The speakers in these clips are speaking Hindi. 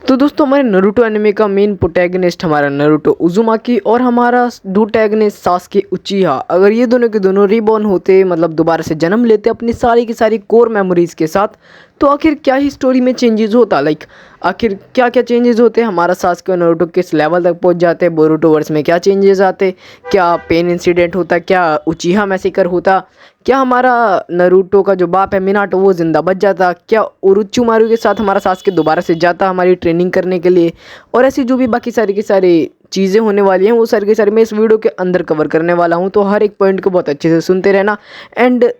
तो दोस्तों हमारे नारुतो एनिमे का मेन प्रोटैगनिस्ट हमारा नारुतो उज़ुमाकी और हमारा प्रोटैगनिस्ट सास्के उचिहा, अगर ये दोनों के दोनों रीबॉर्न होते, मतलब दोबारा से जन्म लेते अपनी सारी की सारी कोर मेमोरीज़ के साथ, तो आखिर क्या ही स्टोरी में चेंजेस होता। आखिर क्या क्या चेंजेस होते, हमारा सास्के और नारुतो किस लेवल तक पहुंच जाते, बोरुतो वर्स में क्या चेंजेस आते, क्या पेन इंसिडेंट होता, क्या उचिहा मैसेकर होता, क्या हमारा नारुतो का जो बाप है मिनाटो वो ज़िंदा बच जाता, क्या ओरोचिमारू के साथ हमारा सास्के दोबारा से जाता हमारी ट्रेनिंग करने के लिए, और ऐसी जो भी बाकी सारी की सारी चीज़ें होने वाली हैं वो सारी की सारी मैं इस वीडियो के अंदर कवर करने वाला हूँ। तो हर एक पॉइंट को बहुत अच्छे से सुनते रहना, एंड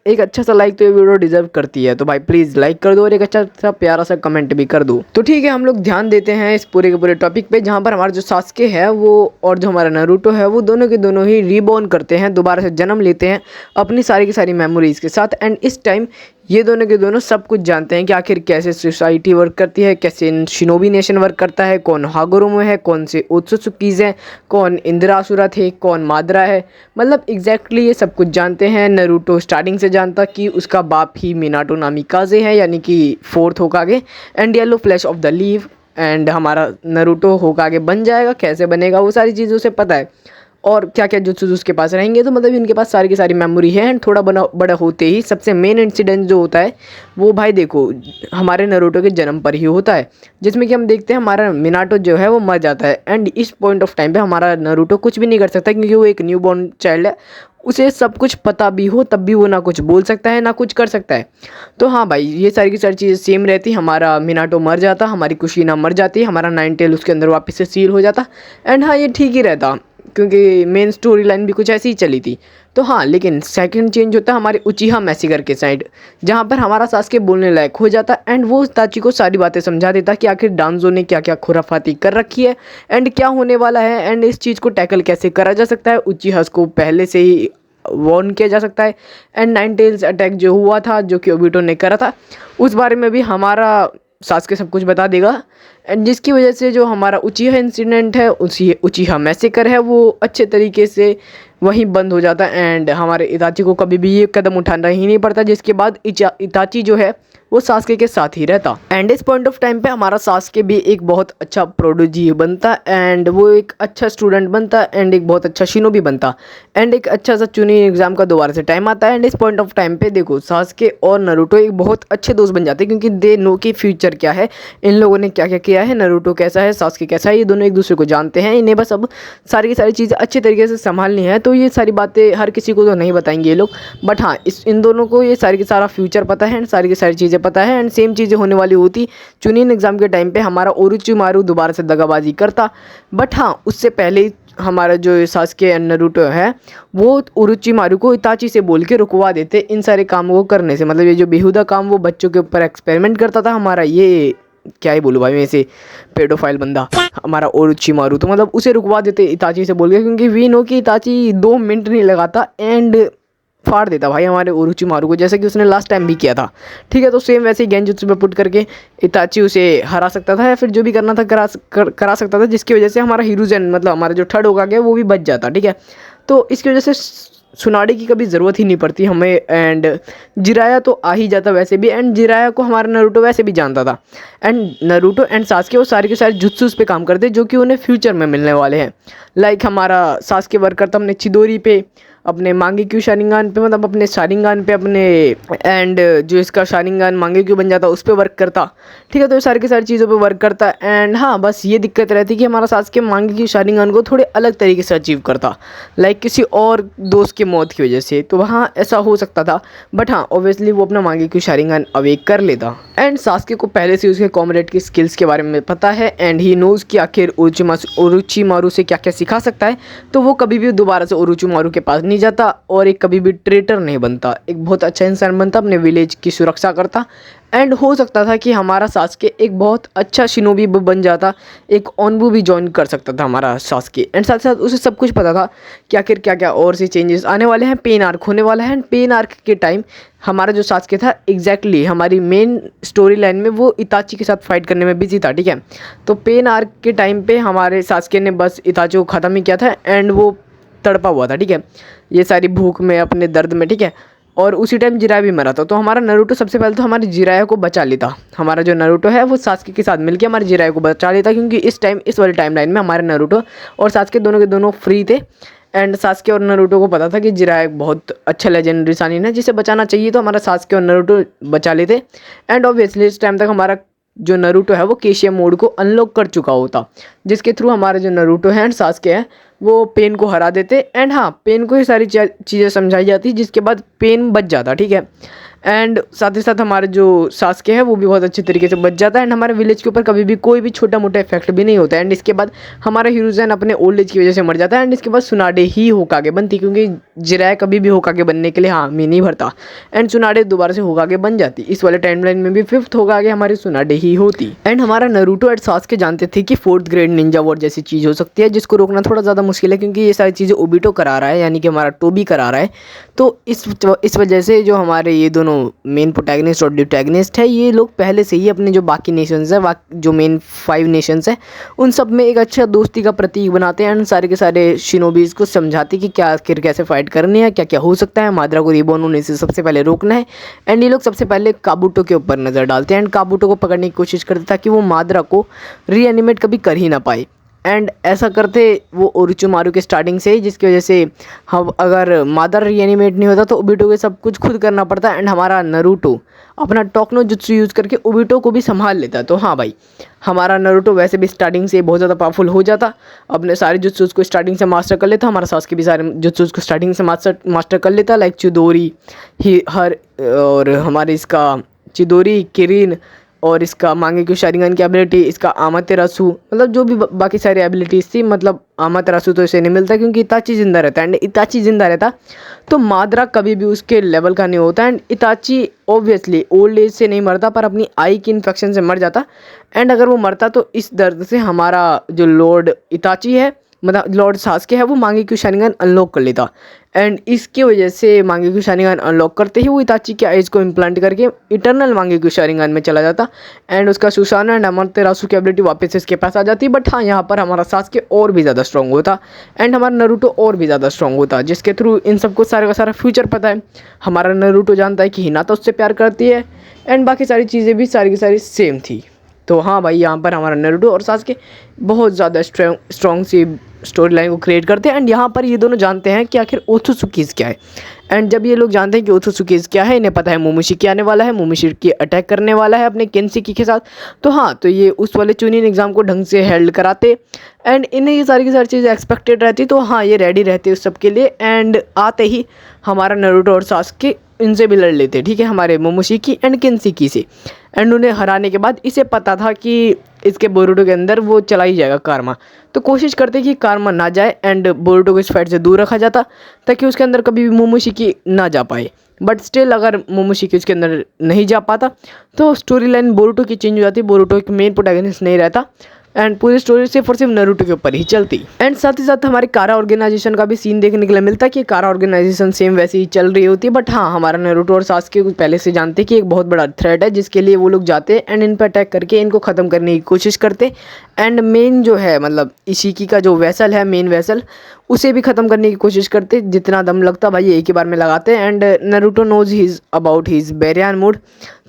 एक अच्छा सा लाइक तो ये वीडियो डिजर्व करती है, तो भाई प्लीज़ लाइक कर दो और एक अच्छा सा प्यारा सा कमेंट भी कर दो। तो ठीक है, हम लोग ध्यान देते हैं इस पूरे के पूरे टॉपिक पे, जहाँ पर हमारा जो सास्के है वो और जो हमारा नारुतो है वो दोनों के दोनों ही रीबॉर्न करते हैं, दोबारा से जन्म लेते हैं अपनी सारी की सारी मेमोरीज़ के साथ। एंड इस टाइम ये दोनों के दोनों सब कुछ जानते हैं कि आखिर कैसे सोसाइटी वर्क करती है, कैसे शिनोबी नेशन वर्क करता है, कौन हागुरुमो है, कौन से ओत्सुत्सुकीज़ हैं, कौन इंद्रासुरा थे, कौन मादरा है, मतलब एग्जैक्टली ये सब कुछ जानते हैं। नारुतो स्टार्टिंग से जानता कि उसका बाप ही मिनाटो नामिकाज़े है, यानी कि fourth होकागे and yellow flash of the leaf, and हमारा नारुतो होकागे बन जाएगा, कैसे बनेगा वो सारी चीज़ उसे पता है, और क्या क्या जुत्सु उसके पास रहेंगे। तो मतलब इनके पास सारी की सारी मेमोरी है। एंड थोड़ा बड़ा होते ही सबसे मेन इंसिडेंट जो होता है वो भाई देखो हमारे नारुतो के जन्म पर ही होता है, जिसमें कि हम देखते हैं हमारा मिनाटो जो है वो मर जाता है। एंड इस पॉइंट ऑफ टाइम पे हमारा नारुतो कुछ भी नहीं कर सकता, क्योंकि वो एक न्यू बॉर्न चाइल्ड है, उसे सब कुछ पता भी हो तब भी वो ना कुछ बोल सकता है ना कुछ कर सकता है। तो हाँ भाई, ये सारी की सारी चीज़ें सेम रहती, हमारा मिनाटो मर जाता, हमारी कुशीना मर जाती, हमारा नाइन टेल उसके अंदर वापस से सील हो जाता। एंड हाँ, ये ठीक ही रहता, क्योंकि मेन स्टोरी लाइन भी कुछ ऐसी ही चली थी। तो हाँ, लेकिन सेकंड चेंज होता है हमारे उचिहा मैसेकर के साइड, जहाँ पर हमारा सास्के बोलने लायक हो जाता एंड वो इताची को सारी बातें समझा देता कि आखिर डांजो ने क्या क्या खुराफाती कर रखी है एंड क्या होने वाला है, एंड इस चीज़ को टैकल कैसे करा जा सकता है। उचिहा को पहले से ही वार्न किया जा सकता है, एंड नाइन टेल्स अटैक जो हुआ था, जो कि ओबिटो ने करा था, उस बारे में भी हमारा सास्के सब कुछ बता देगा। एंड जिसकी वजह से जो हमारा उचिहा इंसिडेंट है, उसी उचिहा मैसेकर है, वो अच्छे तरीके से वहीं बंद हो जाता है। एंड हमारे इताची को कभी भी ये कदम उठाना ही नहीं पड़ता, जिसके बाद इताची जो है वो सास्के के साथ ही रहता। एंड इस पॉइंट ऑफ टाइम पे हमारा सास्के भी एक बहुत अच्छा प्रोडिजी बनता, एंड वो एक अच्छा स्टूडेंट बनता, एंड एक बहुत अच्छा शिनोबी बनता, एंड एक अच्छा सा चुनी एग्जाम का दोबारा से टाइम आता है। एंड इस पॉइंट ऑफ टाइम पे देखो सास्के और नारुतो एक बहुत अच्छे दोस्त बन जाते हैं, क्योंकि दे नो कि फ्यूचर क्या है, इन लोगों ने क्या क्या किया है, नारुतो कैसा है, सास्के कैसा है, ये दोनों एक दूसरे को जानते हैं। इन्हें बस अब सारी की सारी चीज़ें अच्छे तरीके से संभालनी है। तो ये सारी बातें हर किसी को तो नहीं बताएंगे ये लोग, बट हाँ इन दोनों को ये सारी की सारा फ्यूचर पता है एंड सारी की सारी चीज़ें पता है, एंड सेम चीज़ें होने वाली होती चुनिन एग्जाम के टाइम पे हमारा ओरोचिमारू दोबारा से दगाबाजी करता। बट हाँ, उससे पहले ही हमारा जो सास्के एंड नारुतो है वो ओरोचिमारू को इताची से बोल के रुकवा देते इन सारे कामों को करने से। मतलब ये जो बेहुदा काम वो बच्चों के ऊपर एक्सपेरिमेंट करता था हमारा, ये क्या ही बोलूँ भाई मैं, ऐसे पेडोफाइल बंदा हमारा ओरोचिमारू, तो मतलब उसे रुकवा देते इताची से बोल के, क्योंकि वी नो कि इताची 2 मिनट नहीं लगाता एंड फाड़ देता भाई हमारे ओरोचिमारू को, जैसे कि उसने लास्ट टाइम भी किया था। ठीक है, तो सेम वैसे ही गेंजुत्सु में पुट करके इताची उसे हरा सकता था, या फिर जो भी करना था करा सकता था, जिसकी वजह से हमारा हीरोजन मतलब हमारा जो थर्ड होगा गया वो भी बच जाता। ठीक है, तो इसकी वजह से सुनाडे की कभी ज़रूरत ही नहीं पड़ती हमें, एंड जिराया तो आ ही जाता वैसे भी, एंड जिराया को हमारा नारुतो वैसे भी जानता था। एंड नारुतो एंड सास्के वो सारे के सारे जुत्सुस पे काम करते जो कि उन्हें फ्यूचर में मिलने वाले हैं। लाइक हमारा सास्के वर्क करता अपने चिदोरी पे, अपने मांगेक्यू शारिंगान पे, मतलब अपने शारिंगान पे अपने, एंड जो इसका शारिंगान मांगेक्यू बन जाता उस पर वर्क करता। ठीक है, तो ये सारी की सारी चीज़ों पे वर्क करता। एंड हाँ, बस ये दिक्कत रहती कि हमारा सास्के मांगेक्यू शारिंगान को थोड़े अलग तरीके से अचीव करता, लाइक किसी और दोस्त की मौत की वजह से। तो वहाँ ऐसा हो सकता था, बट हाँ ऑब्वियसली वो अपना मांगेक्यू शारिंगान अवेक कर लेता। एंड सास्के को पहले से उसके कॉमरेड की स्किल्स के बारे में पता है, एंड ही नोज़ कि आखिर ओरोचिमारू से क्या क्या सिखा सकता है, तो वो कभी भी दोबारा से ओरोचिमारू के पास नहीं जाता और एक कभी भी ट्रेटर नहीं बनता, एक बहुत अच्छा इंसान बनता, अपने विलेज की सुरक्षा करता। एंड हो सकता था कि हमारा सास्के एक बहुत अच्छा शिनोबी बन जाता, एक ऑनबू भी ज्वाइन कर सकता था हमारा सास्के। एंड साथ साथ उसे सब कुछ पता था कि आखिर क्या क्या और से चेंजेस आने वाले हैं, पेन आर्क होने वाला है। एंड पेन आर्क के टाइम हमारा जो सास्के था एग्जैक्टली हमारी मेन स्टोरी लाइन में वो इताची के साथ फाइट करने में बिजी था। ठीक है, तो पेन आर्क के टाइम पे हमारे सास्के ने बस इताची को ख़त्म ही किया था, एंड वो तड़पा हुआ था। ठीक है, ये सारी भूख में अपने दर्द में। ठीक है, और उसी टाइम जिराया भी मरा था। तो हमारा नारुतो सबसे पहले तो हमारे जिराया को बचा लेता। हमारा जो नारुतो है वो सास्के के साथ मिलकर हमारे जिराया को बचा लेता, क्योंकि इस वाली टाइम लाइन में हमारे नारुतो और सास्के दोनों के दोनों फ्री थे। एंड सास्के और नारुतो को पता था कि जिराया एक बहुत अच्छा लेजेंडरी सानिन है जिसे बचाना चाहिए, तो हमारा सास्के और नारुतो बचा लेते। एंड ऑब्वियसली इस टाइम तक हमारा जो नारुतो है वो केशिया मोड को अनलॉक कर चुका होता, जिसके थ्रू हमारे जो नारुतो है एंड सास्के है वो पेन को हरा देते। एंड हाँ, पेन को ये सारी चीज़ें समझाई जाती, जिसके बाद पेन बच जाता, ठीक है। एंड साथ ही साथ हमारे जो सास्के है वो भी बहुत अच्छे तरीके से बच जाता है। एंड हमारे विलेज के ऊपर कभी भी कोई भी छोटा मोटा इफेक्ट भी नहीं होता है। एंड इसके बाद हमारा हिरोजन अपने ओल्ड एज की वजह से मर जाता है। एंड इसके बाद सुनाडे ही होकागे बनती, क्योंकि जिराया कभी भी होकागे बनने के लिए हामी नहीं भरता। एंड सुनाडे दोबारा से होकागे बन जाती। इस वाले टाइमलाइन में भी 5th होकागे हमारी सुनाडे ही होती। एंड हमारा नारुतो एंड सास्के जानते थे कि 4th ग्रेड निंजा वॉर जैसी चीज़ हो सकती है, जिसको रोकना थोड़ा ज़्यादा मुश्किल है, क्योंकि ये सारी चीज़ें ओबिटो करा रहा है, यानी कि हमारा टोबी करा रहा है। तो इस वजह से जो हमारे ये दोनों मेन प्रोटैगनिस्ट और डिटैगनिस्ट है, ये लोग पहले से ही अपने जो बाकी नेशंस है, जो मेन 5 नेशंस है, उन सब में एक अच्छा दोस्ती का प्रतीक बनाते हैं। एंड सारे के सारे शिनोबीज को समझाते कि क्या आखिर कैसे फाइट करनी है, क्या क्या हो सकता है, माद्रा को रिबॉर्न होने से सबसे पहले रोकना है। एंड ये लोग सबसे पहले काबूटो के ऊपर नज़र डालते हैं एंड काबूटो को पकड़ने की कोशिश करते ताकि वो माद्रा को रीएनिमेट कभी कर ही ना पाए। एंड ऐसा करते वो ओरोचिमारू के स्टार्टिंग से ही, जिसकी वजह से हम अगर मादर रीएनिमेट नहीं होता तो ओबिटो के सब कुछ खुद करना पड़ता। एंड हमारा नारुतो अपना टोकनो जुत्सु यूज़ करके ओबिटो को भी संभाल लेता। तो हाँ भाई, हमारा नारुतो वैसे भी स्टार्टिंग से बहुत ज़्यादा पावरफुल हो जाता, अपने सारे जुत्सुस को स्टार्टिंग से मास्टर कर लेता। हमारा सास्के भी सारे जुत्सुस को स्टार्टिंग से मास्टर कर लेता, लाइक चिदोरी और हमारे इसका चिदोरी, किरिन और इसका मांगेक्यू शारिंगन की एबिलिटी, इसका आमातेरासु, मतलब जो भी बाकी सारी एबिलिटीज़ थी। मतलब आमातेरासु तो इसे नहीं मिलता क्योंकि इताची जिंदा रहता है। एंड इताची जिंदा रहता तो माद्रा कभी भी उसके लेवल का नहीं होता। एंड इताची ऑब्वियसली ओल्ड एज से नहीं मरता, पर अपनी आई की इन्फेक्शन से मर जाता। एंड अगर वो मरता तो इस दर्द से हमारा जो लॉर्ड इताची है, मतलब लॉर्ड सास्के है, वो मांगेक्यू शारिंगन अनलॉक कर लेता। एंड इसकी वजह से मांगेक्यू शारिंगन अनलॉक करते ही वो इताची के आइज को इम्प्लांट करके इटर्नल मांगेक्यू शारिंगन में चला जाता। एंड उसका सुसाना एंड अमातेरासु की एबिलिटी वापस इसके पास आ जाती। बट हाँ, यहाँ पर हमारा सास्के और भी ज़्यादा स्ट्रॉन्ग होता एंड हमारा नारुतो और भी ज़्यादा स्ट्रॉन्ग होता, जिसके थ्रू इन सबको सारे का सारा फ्यूचर पता है। हमारा नारुतो जानता है कि हिनाता उससे प्यार करती है एंड बाकी सारी चीज़ें भी सारी की सारी सेम थी। तो हाँ भाई, यहाँ पर हमारा नारुतो और सास्के बहुत ज़्यादा स्ट्रॉन्ग सी स्टोरी लाइन को क्रिएट करते हैं। एंड यहाँ पर ये दोनों जानते हैं कि आखिर ओत्सुकीज़ क्या है। एंड जब ये लोग जानते हैं कि ओत्सुकीज़ क्या है, इन्हें पता है मोमोशिकी आने वाला है, मोमोशिकी अटैक करने वाला है अपने केन्सेकी के साथ। तो हाँ, तो ये उस वाले चुनिन एग्ज़ाम को ढंग से हेल्ड कराते एंड इन्हें ये सारी की सारी चीज़ें एक्सपेक्टेड रहती। तो हाँ, ये रेडी रहते उस सब के लिए। एंड आते ही हमारा नारुतो और सास्के इनसे भी लड़ लेते, ठीक है, हमारे मोमोशिकी एंड केन्सेकी से। एंड उन्हें हराने के बाद इसे पता था कि इसके बोरुटो के अंदर वो चला ही जाएगा कारमा। तो कोशिश करते कि कारमा ना जाए एंड बोरुटो को इस फाइट से दूर रखा जाता ताकि उसके अंदर कभी भी मोमोशिकी ना जा पाए। बट स्टिल अगर मोमोशिकी उसके अंदर नहीं जा पाता तो स्टोरी लाइन बोरुटो की चेंज हो जाती। बोरुटो एक मेन प्रोटैगनिस्ट नहीं रहता एंड पूरी स्टोरी सिर्फ और सिर्फ नारुतो के ऊपर ही चलती। एंड साथ ही साथ हमारे कारा ऑर्गेनाइजेशन का भी सीन देखने के लिए मिलता कि कारा ऑर्गेनाइजेशन सेम वैसे ही चल रही होती है। बट हाँ, हमारा नारुतो और सास्के पहले से जानते कि एक बहुत बड़ा थ्रेट है, जिसके लिए वो लोग जाते एंड इन पर अटैक करके इनको ख़त्म करने की कोशिश करते। एंड मेन जो है, मतलब इशिकी का जो वेसल है, मेन वेसल, उसे भी ख़त्म करने की कोशिश करते। जितना दम लगता भाई एक ही बार में लगाते। And Naruto knows his about his Baryon mode.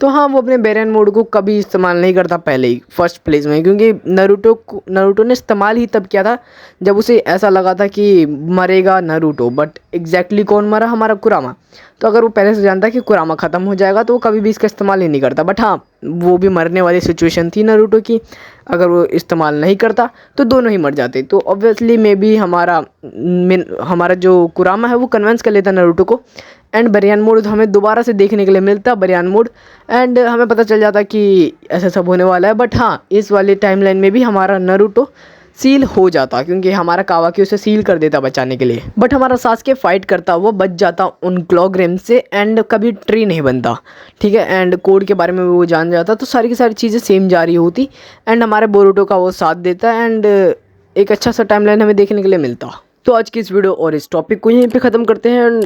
तो हाँ, वो अपने बेरियन मोड को कभी इस्तेमाल नहीं करता पहले ही फर्स्ट प्लेस में, क्योंकि नारुतो ने इस्तेमाल ही तब किया था जब उसे ऐसा लगा था कि मरेगा नारुतो। बट एग्जैक्टली कौन मरा? हमारा कुरामा। तो अगर वो पहले से जानता कि कुरामा ख़त्म हो जाएगा तो वो कभी भी इसका इस्तेमाल ही नहीं करता। बट हाँ, वो भी मरने वाली सिचुएशन थी नारुतो की, अगर वो इस्तेमाल नहीं करता तो दोनों ही मर जाते। तो ऑब्वियसली मे बी हमारा जो कुरामा है वो कन्विंस कर लेता नारुतो को। एंड बेरियन मोड हमें दोबारा से देखने के लिए मिलता, बेरियन मोड। एंड हमें पता चल जाता कि ऐसा सब होने वाला है। बट हाँ, इस वाले टाइमलाइन में भी हमारा नारुतो सील हो जाता, क्योंकि हमारा कावाकी उसे सील कर देता बचाने के लिए। बट हमारा सास्के फाइट करता, वो बच जाता उन क्लॉग्रेम से एंड कभी ट्री नहीं बनता, ठीक है। एंड कोड के बारे में वो जान जाता, तो सारी की सारी चीज़ें सेम जारी होती। एंड हमारे बोरुटो का वो साथ देता एंड एक अच्छा सा टाइमलाइन हमें देखने के लिए मिलता। तो आज की इस वीडियो और इस टॉपिक को यहीं पे ख़त्म करते हैं।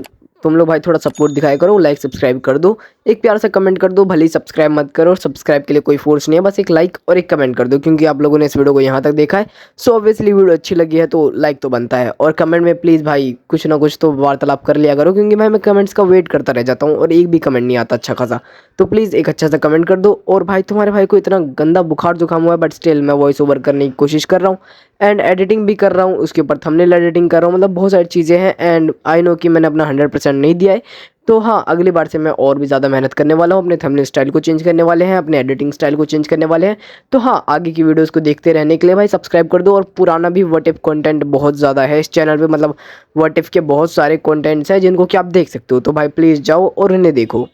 तुम लोग भाई थोड़ा सपोर्ट दिखाया करो, लाइक सब्सक्राइब कर दो, एक प्यार से कमेंट कर दो, भले ही सब्सक्राइब मत करो, सब्सक्राइब के लिए कोई फोर्स नहीं है, बस एक लाइक और एक कमेंट कर दो क्योंकि आप लोगों ने इस वीडियो को यहाँ तक देखा है। सो ऑब्वियसली वीडियो अच्छी लगी है तो लाइक तो बनता है, और कमेंट में प्लीज़ भाई कुछ ना कुछ तो वार्तालाप कर लिया करो क्योंकि भाई मैं कमेंट्स का वेट करता रह जाता हूँ और एक भी कमेंट नहीं आता अच्छा खासा। तो प्लीज़ एक अच्छा सा कमेंट कर दो। और भाई तुम्हारे भाई को इतना गंदा बुखार जुकाम हुआ है बट स्टिल मैं वॉइस ओवर करने की कोशिश कर रहा हूँ एंड एडिटिंग भी कर रहा हूँ, उसके ऊपर थंबनेल एडिटिंग कर रहा हूँ, मतलब बहुत सारी चीज़ें हैं एंड आई नो कि मैंने अपना 100% नहीं दिया है। तो हाँ, अगली बार से मैं और भी ज़्यादा मेहनत करने वाला हूँ, अपने थंबनेल स्टाइल को चेंज करने वाले हैं, अपने एडिटिंग स्टाइल को चेंज करने वाले हैं। तो हाँ, आगे की वीडियोस को देखते रहने के लिए भाई सब्सक्राइब कर दो। और पुराना भी व्हाट इफ कंटेंट बहुत ज़्यादा है इस चैनल पे, मतलब व्हाट इफ के बहुत सारे कंटेंट्स हैं जिनको कि आप देख सकते हो, तो भाई प्लीज़ जाओ और इन्हें देखो।